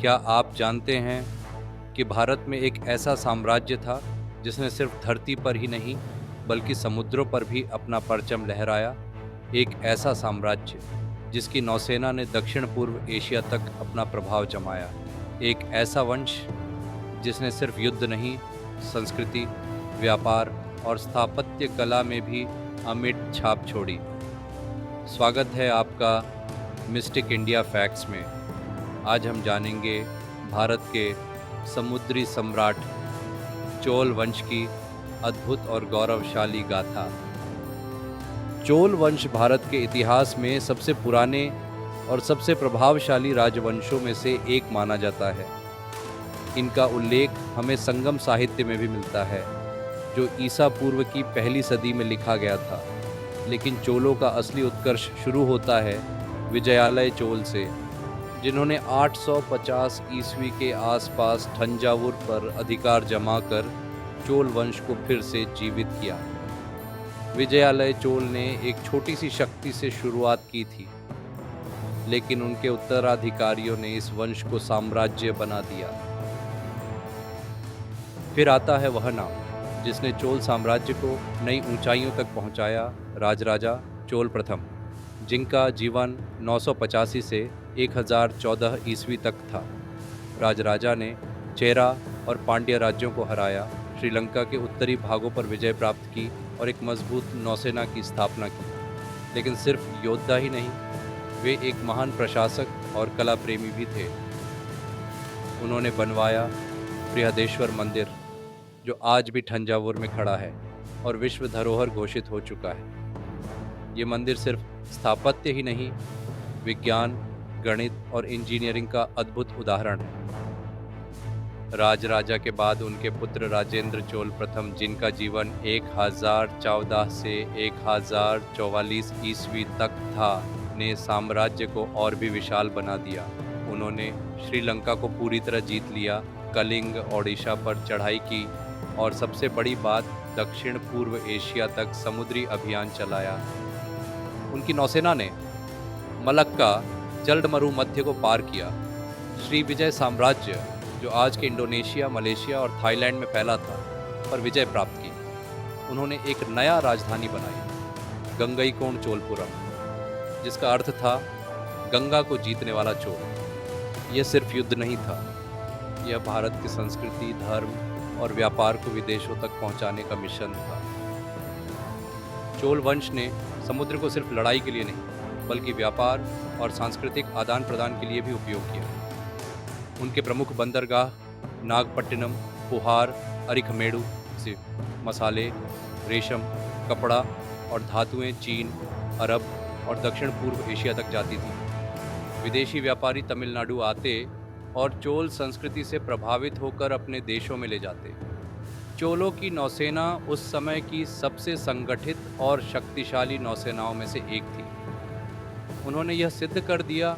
क्या आप जानते हैं कि भारत में एक ऐसा साम्राज्य था जिसने सिर्फ धरती पर ही नहीं बल्कि समुद्रों पर भी अपना परचम लहराया। एक ऐसा साम्राज्य जिसकी नौसेना ने दक्षिण पूर्व एशिया तक अपना प्रभाव जमाया। एक ऐसा वंश जिसने सिर्फ युद्ध नहीं, संस्कृति, व्यापार और स्थापत्य कला में भी अमिट छाप छोड़ी। स्वागत है आपका मिस्टिक इंडिया फैक्ट्स में। आज हम जानेंगे भारत के समुद्री सम्राट चोल वंश की अद्भुत और गौरवशाली गाथा। चोल वंश भारत के इतिहास में सबसे पुराने और सबसे प्रभावशाली राजवंशों में से एक माना जाता है। इनका उल्लेख हमें संगम साहित्य में भी मिलता है, जो ईसा पूर्व की पहली सदी में लिखा गया था। लेकिन चोलों का असली उत्कर्ष शुरू होता है विजयालय चोल से, जिन्होंने 850 ईस्वी के आसपास थंजावुर पर अधिकार जमाकर चोल वंश को फिर से जीवित किया। विजयालय चोल ने एक छोटी सी शक्ति से शुरुआत की थी, लेकिन उनके उत्तराधिकारियों ने इस वंश को साम्राज्य बना दिया। फिर आता है वह नाम जिसने चोल साम्राज्य को नई ऊंचाइयों तक पहुंचाया, राजराजा चोल प्रथम, जिनका जीवन 985 से 1014 ईस्वी तक था। राजराजा ने चेरा और पांड्य राज्यों को हराया, श्रीलंका के उत्तरी भागों पर विजय प्राप्त की और एक मजबूत नौसेना की स्थापना की। लेकिन सिर्फ योद्धा ही नहीं, वे एक महान प्रशासक और कला प्रेमी भी थे। उन्होंने बनवाया बृहदेश्वर मंदिर, जो आज भी थंजावुर में खड़ा है और विश्व धरोहर घोषित हो चुका है। ये मंदिर सिर्फ स्थापत्य ही नहीं, विज्ञान, गणित और इंजीनियरिंग का अद्भुत उदाहरण है। राजराजा के बाद उनके पुत्र राजेंद्र चोल प्रथम, जिनका जीवन 1014 से 1044 ईस्वी तक था, ने साम्राज्य को और भी विशाल बना दिया। उन्होंने श्रीलंका को पूरी तरह जीत लिया, कलिंग, ओडिशा पर चढ़ाई की और सबसे बड़ी बात, दक्षिण पूर्व एशिया तक समुद्री अभियान चलाया। उनकी नौसेना ने मलक्का जलडमरू मध्य को पार किया। श्री विजय साम्राज्य, जो आज के इंडोनेशिया, मलेशिया और थाईलैंड में फैला था, पर विजय प्राप्त की। उन्होंने एक नया राजधानी बनाई, गंगईकोंड चोलपुरम, जिसका अर्थ था गंगा को जीतने वाला चोल। यह सिर्फ युद्ध नहीं था, यह भारत की संस्कृति, धर्म और व्यापार को विदेशों तक पहुंचाने का मिशन था। चोल वंश ने समुद्र को सिर्फ लड़ाई के लिए नहीं, बल्कि व्यापार और सांस्कृतिक आदान प्रदान के लिए भी उपयोग किया। उनके प्रमुख बंदरगाह नागपट्टिनम, पुहार, अरिखमेडु से मसाले, रेशम, कपड़ा और धातुएं चीन, अरब और दक्षिण पूर्व एशिया तक जाती थी। विदेशी व्यापारी तमिलनाडु आते और चोल संस्कृति से प्रभावित होकर अपने देशों में ले जाते। चोलों की नौसेना उस समय की सबसे संगठित और शक्तिशाली नौसेनाओं में से एक थी। उन्होंने यह सिद्ध कर दिया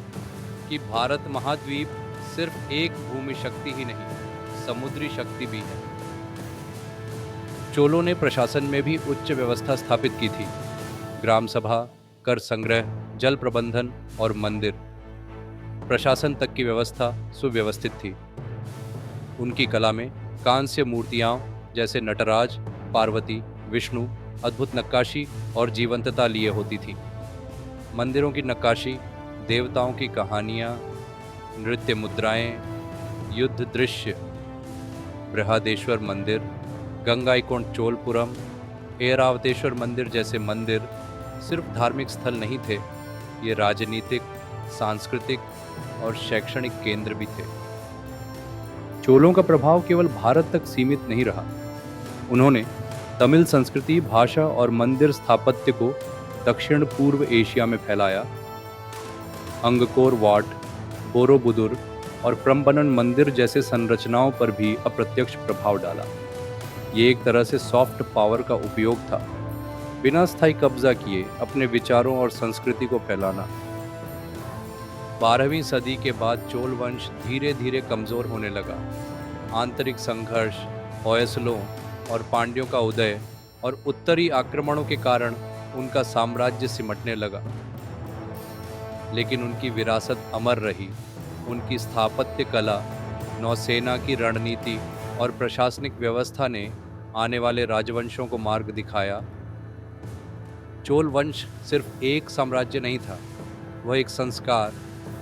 कि भारत महाद्वीप सिर्फ एक भूमि शक्ति ही नहीं, समुद्री शक्ति भी है। चोलों ने प्रशासन में भी उच्च व्यवस्था स्थापित की थी। ग्राम सभा, कर संग्रह, जल प्रबंधन और मंदिर प्रशासन तक की व्यवस्था सुव्यवस्थित थी। उनकी कला में कांस्य मूर्तियां जैसे नटराज, पार्वती, विष्णु, अद्भुत नक्काशी और जीवंतता लिए होती थी। मंदिरों की नक्काशी, देवताओं की कहानियां, नृत्य मुद्राएं, युद्ध दृश्य, बृहदेश्वर मंदिर, गंगाईकोंड चोलपुरम, ऐरावतेश्वर मंदिर जैसे मंदिर सिर्फ धार्मिक स्थल नहीं थे, ये राजनीतिक, सांस्कृतिक और शैक्षणिक केंद्र भी थे। चोलों का प्रभाव केवल भारत तक सीमित नहीं रहा। उन्होंने तमिल संस्कृति, भाषा और मंदिर स्थापत्य को दक्षिण पूर्व एशिया में फैलाया। अंगकोर वाट, बोरोबुदुर और प्रम्बनन मंदिर जैसे संरचनाओं पर भी अप्रत्यक्ष प्रभाव डाला। ये एक तरह से सॉफ्ट पावर का उपयोग था, बिना स्थायी कब्जा किए अपने विचारों और संस्कृति को फैलाना। 12वीं सदी के बाद चोल वंश धीरे धीरे कमज़ोर होने लगा। आंतरिक संघर्ष, होयसलों और पांड्यों का उदय और उत्तरी आक्रमणों के कारण उनका साम्राज्य सिमटने लगा। लेकिन उनकी विरासत अमर रही। उनकी स्थापत्य कला, नौसेना की रणनीति और प्रशासनिक व्यवस्था ने आने वाले राजवंशों को मार्ग दिखाया। चोल वंश सिर्फ एक साम्राज्य नहीं था, वह एक संस्कार,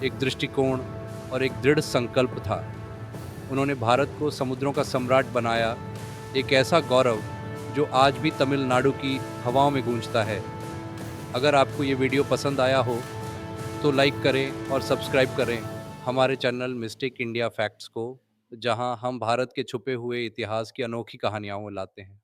एक दृष्टिकोण और एक दृढ़ संकल्प था। उन्होंने भारत को समुद्रों का सम्राट बनाया, एक ऐसा गौरव जो आज भी तमिलनाडु की हवाओं में गूंजता है। अगर आपको ये वीडियो पसंद आया हो तो लाइक करें और सब्सक्राइब करें हमारे चैनल मिस्टिक इंडिया फैक्ट्स को, जहां हम भारत के छुपे हुए इतिहास की अनोखी कहानियां लाते हैं।